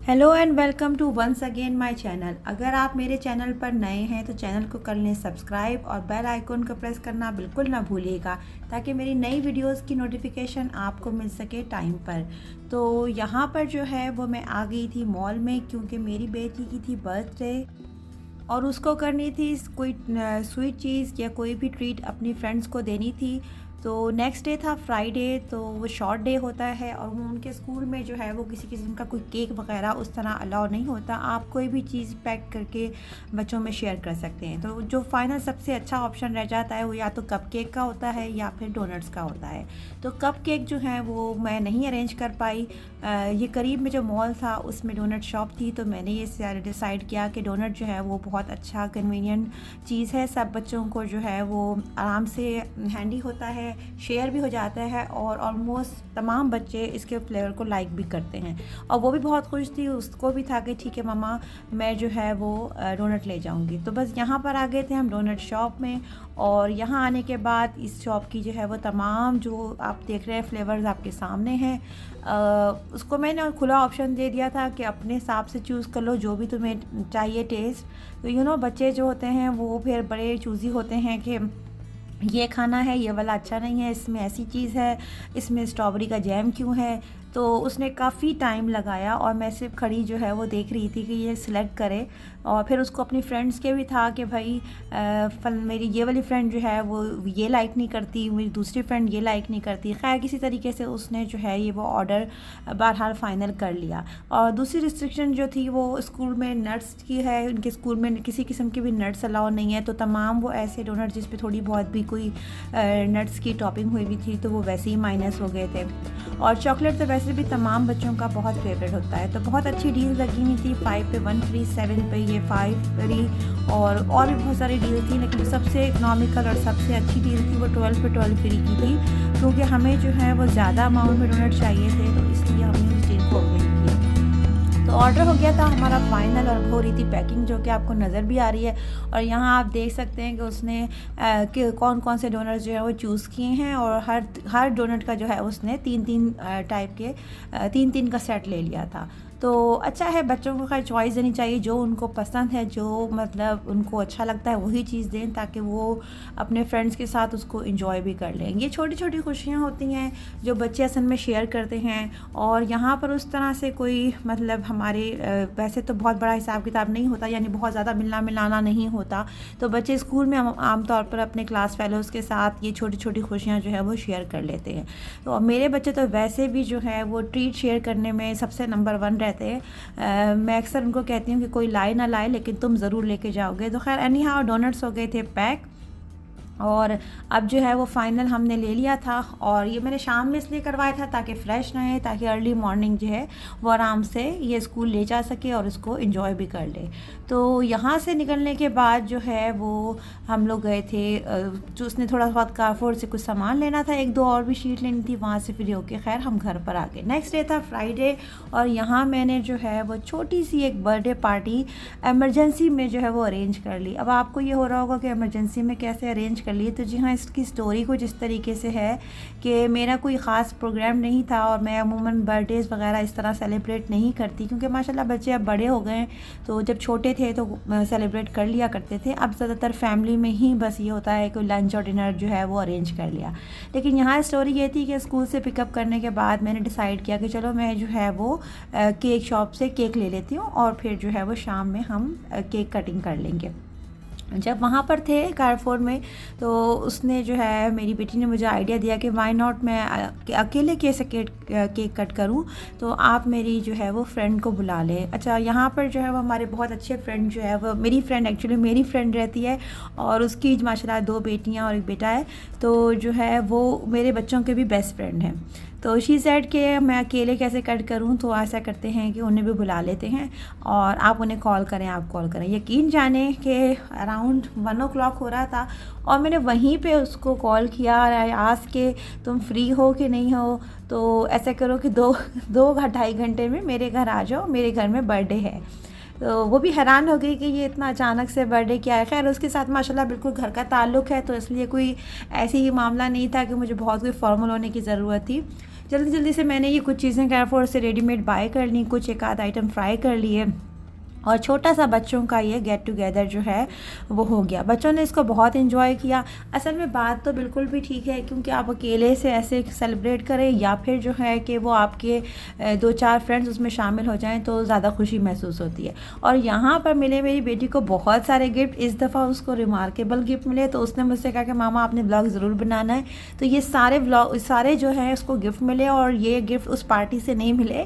Hello and welcome to once again my channel. अगर आप मेरे चैनल पर नए हैं तो चैनल को कर लें सब्सक्राइब और बेल आइकन को प्रेस करना बिल्कुल ना भूलिएगा, ताकि मेरी नई वीडियोस की नोटिफिकेशन आपको मिल सके टाइम पर। तो यहाँ पर जो है वो मैं आ गई थी मॉल में, क्योंकि मेरी बेटी की थी बर्थडे और उसको करनी थी कोई स्वीट चीज़ या कोई भी ट्रीट अपनी फ्रेंड्स को देनी थी। तो नेक्स्ट डे था फ्राइडे, तो वो शॉर्ट डे होता है और वो उनके स्कूल में जो है वो किसी किस्म का कोई केक वगैरह उस तरह अलाउ नहीं होता। आप कोई भी चीज़ पैक करके बच्चों में शेयर कर सकते हैं। तो जो फाइनल सबसे अच्छा ऑप्शन रह जाता है वो या तो कप केक का होता है या फिर डोनट्स का होता है। तो कप केक जो है वो मैं नहीं अरेंज कर पाई। ये करीब में जो मॉल था उसमें डोनट शॉप थी, तो मैंने ये डिसाइड किया कि डोनट जो है वो बहुत अच्छा कन्वीनियंट चीज़ है। सब बच्चों को जो है वो आराम से हैंडी होता है, शेयर भी हो जाता है और ऑलमोस्ट तमाम बच्चे इसके फ्लेवर को लाइक भी करते हैं। और वो भी बहुत खुश थी, उसको भी था कि ठीक है मम्मा मैं जो है वो डोनट ले जाऊंगी। तो बस यहाँ पर आ गए थे हम डोनट शॉप में, और यहाँ आने के बाद इस शॉप की जो है वो तमाम जो आप देख रहे हैं फ्लेवर्स आपके सामने हैं। उसको मैंने खुला ऑप्शन दे दिया था कि अपने हिसाब से चूज़ कर लो जो भी तुम्हें चाहिए टेस्ट। तो बच्चे जो होते हैं वो फिर बड़े चूज़ी होते हैं कि ये खाना है, ये वाला अच्छा नहीं है, इसमें ऐसी चीज़ है, इसमें स्ट्रॉबेरी का जैम क्यों है। तो उसने काफ़ी टाइम लगाया और मैं सिर्फ खड़ी जो है वो देख रही थी कि ये सिलेक्ट करे। और फिर उसको अपनी फ्रेंड्स के भी था कि भाई मेरी ये वाली फ्रेंड जो है वो ये लाइक नहीं करती, मेरी दूसरी फ्रेंड ये लाइक नहीं करती। खैर किसी तरीके से उसने जो है ये वो ऑर्डर बहरहाल फ़ाइनल कर लिया। और दूसरी रिस्ट्रिक्शन जो थी वो स्कूल में नट्स की है। उनके स्कूल में किसी किस्म के भी नट्स अलाउ नहीं है। तो तमाम वो ऐसे डोनट जिस पे थोड़ी बहुत भी कोई नट्स की टॉपिंग हुई भी थी तो वो वैसे ही माइनस हो गए थे। और चॉकलेट तो वैसे भी तमाम बच्चों का बहुत फेवरेट होता है। तो बहुत अच्छी डील लगी हुई थी, 5 पे 1 फ्री, 7 पे ये 5 फ्री, और भी बहुत सारी डील थी। लेकिन सबसे इकनॉमिकल और सबसे अच्छी डील थी वो 12 पे 12 फ्री की थी, क्योंकि हमें जो है वो ज़्यादा अमाउंट में डोनट चाहिए थे, तो इसलिए हमने उस डील को अवेल किया। तो ऑर्डर हो गया था हमारा फाइनल और हो रही थी पैकिंग, जो कि आपको नज़र भी आ रही है। और यहाँ आप देख सकते हैं कि उसने कि कौन कौन से डोनट्स जो है वो चूज़ किए हैं, और हर डोनट का जो है उसने 3-3 टाइप के 3-3 का सेट ले लिया था। तो अच्छा है, बच्चों को खैर चॉइस देनी चाहिए, जो उनको पसंद है, जो मतलब उनको अच्छा लगता है वही चीज़ दें, ताकि वो अपने फ्रेंड्स के साथ उसको इंजॉय भी कर लें। ये छोटी छोटी खुशियाँ होती हैं जो बच्चे असल में शेयर करते हैं। और यहाँ पर उस तरह से कोई मतलब हमारे वैसे तो बहुत बड़ा हिसाब किताब नहीं होता, यानी बहुत ज़्यादा मिलना मिलाना नहीं होता। तो बच्चे स्कूल में आमतौर पर अपने क्लास फेलोज़ के साथ ये छोटी छोटी खुशियाँ जो है वो शेयर कर लेते हैं। तो मेरे बच्चे तो वैसे भी जो है वो ट्रीट शेयर करने में सबसे नंबर 1 रहते हैं। मैं अक्सर उनको कहती हूँ कि कोई लाए ना लाए लेकिन तुम ज़रूर लेके जाओगे। तो खैर एनी हाउ डोनट्स हो गए थे पैक, और अब जो है वो फ़ाइनल हमने ले लिया था। और ये मैंने शाम में इसलिए करवाया था ताकि फ़्रेश रहे, ताकि अर्ली मॉर्निंग जो है वो आराम से ये स्कूल ले जा सके और इसको एंजॉय भी कर ले। तो यहाँ से निकलने के बाद जो है वो हम लोग गए थे, जो उसने थोड़ा बहुत कारफोर से कुछ सामान लेना था, 1-2 और भी शीट लेनी थी, वहाँ से फ्री होके खैर हम घर पर आ गए। नेक्स्ट डे था फ्राइडे, और यहाँ मैंने जो है वो छोटी सी एक बर्थडे पार्टी एमरजेंसी में जो है वो अरेंज कर ली। अब आपको ये हो रहा होगा कि एमरजेंसी में कैसे अरेंज कर लिए। तो जी हाँ, इसकी स्टोरी कुछ इस तरीके से है कि मेरा कोई ख़ास प्रोग्राम नहीं था, और मैं अमूमन बर्थडेज़ वगैरह इस तरह सेलिब्रेट नहीं करती, क्योंकि माशाल्लाह बच्चे अब बड़े हो गए हैं। तो जब छोटे थे तो सेलिब्रेट कर लिया करते थे। अब ज़्यादातर फैमिली में ही बस ये होता है कि लंच और डिनर जो है वो अरेंज कर लिया। लेकिन यहाँ स्टोरी ये थी कि स्कूल से पिकअप करने के बाद मैंने डिसाइड किया कि चलो मैं जो है वो केक शॉप से केक ले लेती हूँ, और फिर जो है वो शाम में हम केक कटिंग कर लेंगे। जब वहाँ पर थे कारफोर में, तो उसने जो है मेरी बेटी ने मुझे आइडिया दिया कि वाई नॉट मैं अकेले कैसे केक कट करूँ, तो आप मेरी जो है वो फ्रेंड को बुला लें। अच्छा, यहाँ पर जो है वो हमारे बहुत अच्छे फ्रेंड जो है वो मेरी फ्रेंड एक्चुअली मेरी फ्रेंड रहती है, और उसकी माशाल्लाह 2 बेटियाँ और 1 बेटा है। तो जो है वो मेरे बच्चों के भी बेस्ट फ्रेंड हैं। तो शी सेड कि मैं अकेले कैसे कट करूं, तो ऐसा करते हैं कि उन्हें भी बुला लेते हैं और आप उन्हें कॉल करें, आप कॉल करें। यकीन जाने कि अराउंड 1 o'clock हो रहा था, और मैंने वहीं पे उसको कॉल किया और आज के तुम फ्री हो कि नहीं हो, तो ऐसा करो कि 2-2-2.5 घंटे में मेरे घर आ जाओ, मेरे घर में बर्थडे है। तो वो भी हैरान हो गई कि ये इतना अचानक से बर्थडे क्या है। खैर उसके साथ माशाल्लाह बिल्कुल घर का ताल्लुक़ है, तो इसलिए कोई ऐसी ही मामला नहीं था कि मुझे बहुत कोई फॉर्मल होने की ज़रूरत थी। जल्दी जल्दी से मैंने ये कुछ चीज़ें कैरफोर से रेडीमेड बाय कर ली, कुछ एक आध आइटम फ्राई कर लिए और छोटा सा बच्चों का ये गेट टुगेदर जो है वो हो गया। बच्चों ने इसको बहुत इन्जॉय किया। असल में बात तो बिल्कुल भी ठीक है, क्योंकि आप अकेले से ऐसे सेलिब्रेट करें या फिर जो है कि वो आपके 2-4 फ्रेंड्स उसमें शामिल हो जाएं तो ज़्यादा खुशी महसूस होती है। और यहाँ पर मिले मेरी बेटी को बहुत सारे गिफ्ट। इस दफ़ा उसको रिमार्केबल गिफ्ट मिले, तो उसने मुझसे कहा कि मामा आपने ब्लॉग ज़रूर बनाना है। तो ये सारे ब्लॉग सारे जो हैं उसको गिफ्ट मिले, और ये गिफ्ट उस पार्टी से नहीं मिले,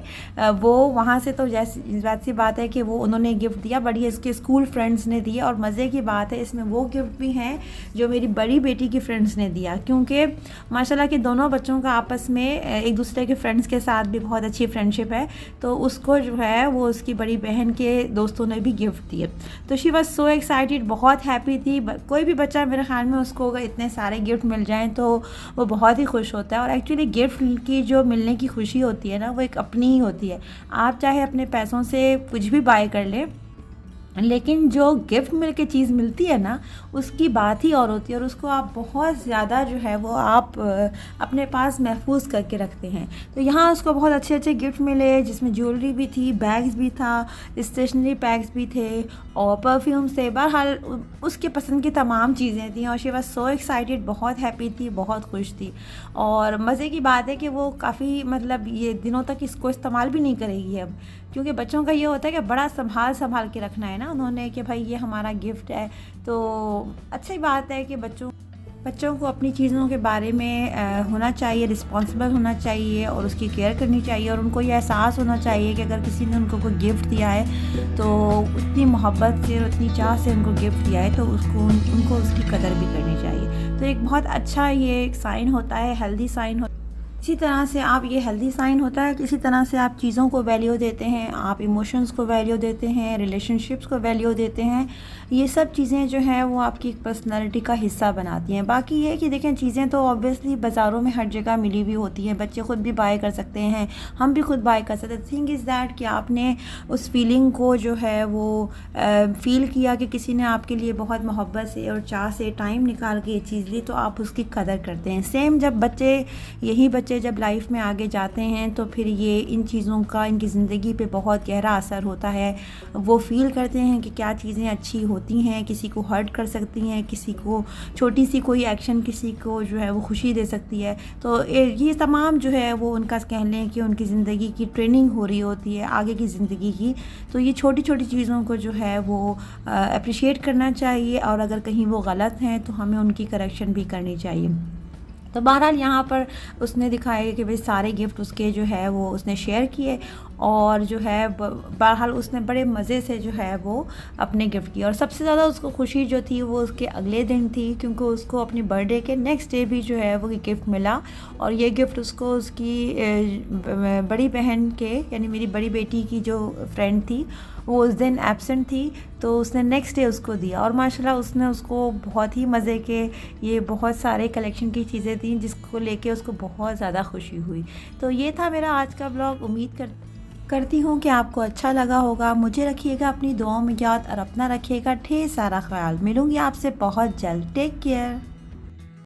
वो वहाँ से तो जैसी बात सी बात है कि वो उन्होंने गिफ्ट दिया, बड़ी इसके स्कूल फ्रेंड्स ने दिए। और मज़े की बात है इसमें वो गिफ्ट भी हैं जो मेरी बड़ी बेटी की फ्रेंड्स ने दिया, क्योंकि माशाल्लाह कि दोनों बच्चों का आपस में एक दूसरे के फ्रेंड्स के साथ भी बहुत अच्छी फ्रेंडशिप है। तो उसको जो है वो उसकी बड़ी बहन के दोस्तों ने भी गिफ्ट दिए। तो शी वॉज सो एक्साइटेड, बहुत हैप्पी थी। कोई भी बच्चा मेरे ख्याल में उसको अगर इतने सारे गिफ्ट मिल जाएँ तो वो बहुत ही खुश होता है। और एक्चुअली गिफ्ट की जो मिलने की खुशी होती है ना, वो एक अपनी ही होती है। आप चाहे अपने पैसों से कुछ भी बाय कर लें, लेकिन जो गिफ्ट मिल के चीज़ मिलती है ना, उसकी बात ही और होती है, और उसको आप बहुत ज़्यादा जो है वो आप अपने पास महफूज करके रखते हैं। तो यहाँ उसको बहुत अच्छे अच्छे गिफ्ट मिले, जिसमें ज्वेलरी भी थी, बैग्स भी था, स्टेशनरी बैग्स भी थे और परफ्यूम्स थे। बहरहाल उसके पसंद की तमाम चीज़ें थी और शी वॉज सो एक्साइटेड, बहुत हैप्पी थी, बहुत खुश थी। और मज़े की बात है कि वो काफ़ी मतलब ये दिनों तक इसको इस्तेमाल भी नहीं करेगी अब, क्योंकि बच्चों का ये होता है कि बड़ा संभाल के रखना है ना उन्होंने, कि भाई ये हमारा गिफ्ट है। तो अच्छी बात है कि बच्चों को अपनी चीज़ों के बारे में होना चाहिए, रिस्पॉन्सिबल होना चाहिए और उसकी केयर करनी चाहिए। और उनको ये एहसास होना चाहिए कि अगर किसी ने उनको कोई गिफ्ट दिया है तो उतनी मोहब्बत से और उतनी चाह से उनको गिफ्ट दिया है, तो उनको उसकी कदर भी करनी चाहिए। तो एक बहुत अच्छा ये एक साइन होता है, हेल्दी साइन होता है। इसी तरह से आप ये हेल्दी साइन होता है, किसी तरह से आप चीज़ों को वैल्यू देते हैं, आप इमोशंस को वैल्यू देते हैं, रिलेशनशिप्स को वैल्यू देते हैं। ये सब चीज़ें जो हैं वो आपकी पर्सनालिटी का हिस्सा बनाती हैं। बाकी ये कि देखें, चीज़ें तो ऑब्वियसली बाज़ारों में हर जगह मिली हुई होती हैं, बच्चे खुद भी बाय कर सकते हैं, हम भी खुद बाय कर सकते हैं। थिंग इज़ दैट कि आपने उस फीलिंग को जो है वो फ़ील किया कि किसी ने आपके लिए बहुत मोहब्बत से और चाह से टाइम निकाल के ये चीज़ ली, तो आप उसकी कदर करते हैं। सेम जब बच्चे जब लाइफ में आगे जाते हैं तो फिर ये इन चीज़ों का इनकी ज़िंदगी पे बहुत गहरा असर होता है। वो फील करते हैं कि क्या चीज़ें अच्छी होती हैं, किसी को हर्ट कर सकती हैं, किसी को छोटी सी कोई एक्शन किसी को जो है वो खुशी दे सकती है। तो ये तमाम जो है वो उनका कह लें कि उनकी ज़िंदगी की ट्रेनिंग हो रही होती है आगे की ज़िंदगी की। तो ये छोटी छोटी चीज़ों को जो है वो अप्रिशिएट करना चाहिए, और अगर कहीं वो गलत हैं तो हमें उनकी करेक्शन भी करनी चाहिए। तो बहरहाल यहाँ पर उसने दिखाया कि भाई सारे गिफ्ट उसके जो है वो उसने शेयर किए, और जो है बहरहाल उसने बड़े मज़े से जो है वो अपने गिफ्ट किए। और सबसे ज़्यादा उसको खुशी जो थी वो उसके अगले दिन थी, क्योंकि उसको अपनी बर्थडे के नेक्स्ट डे भी जो है वो गिफ्ट मिला। और ये गिफ्ट उसको उसकी बड़ी बहन के यानी मेरी बड़ी बेटी की जो फ्रेंड थी वो उस दिन एब्सेंट थी, तो उसने नेक्स्ट डे उसको दिया। और माशाल्लाह उसने उसको बहुत ही मज़े के ये बहुत सारे कलेक्शन की चीज़ें थी जिसको लेके उसको बहुत ज़्यादा खुशी हुई। तो ये था मेरा आज का ब्लॉग। उम्मीद करती हूँ कि आपको अच्छा लगा होगा। मुझे रखिएगा अपनी दुआओं में याद और अपना रखिएगा ढेर सारा ख्याल। मिलूँगी आपसे बहुत जल्द। Take care.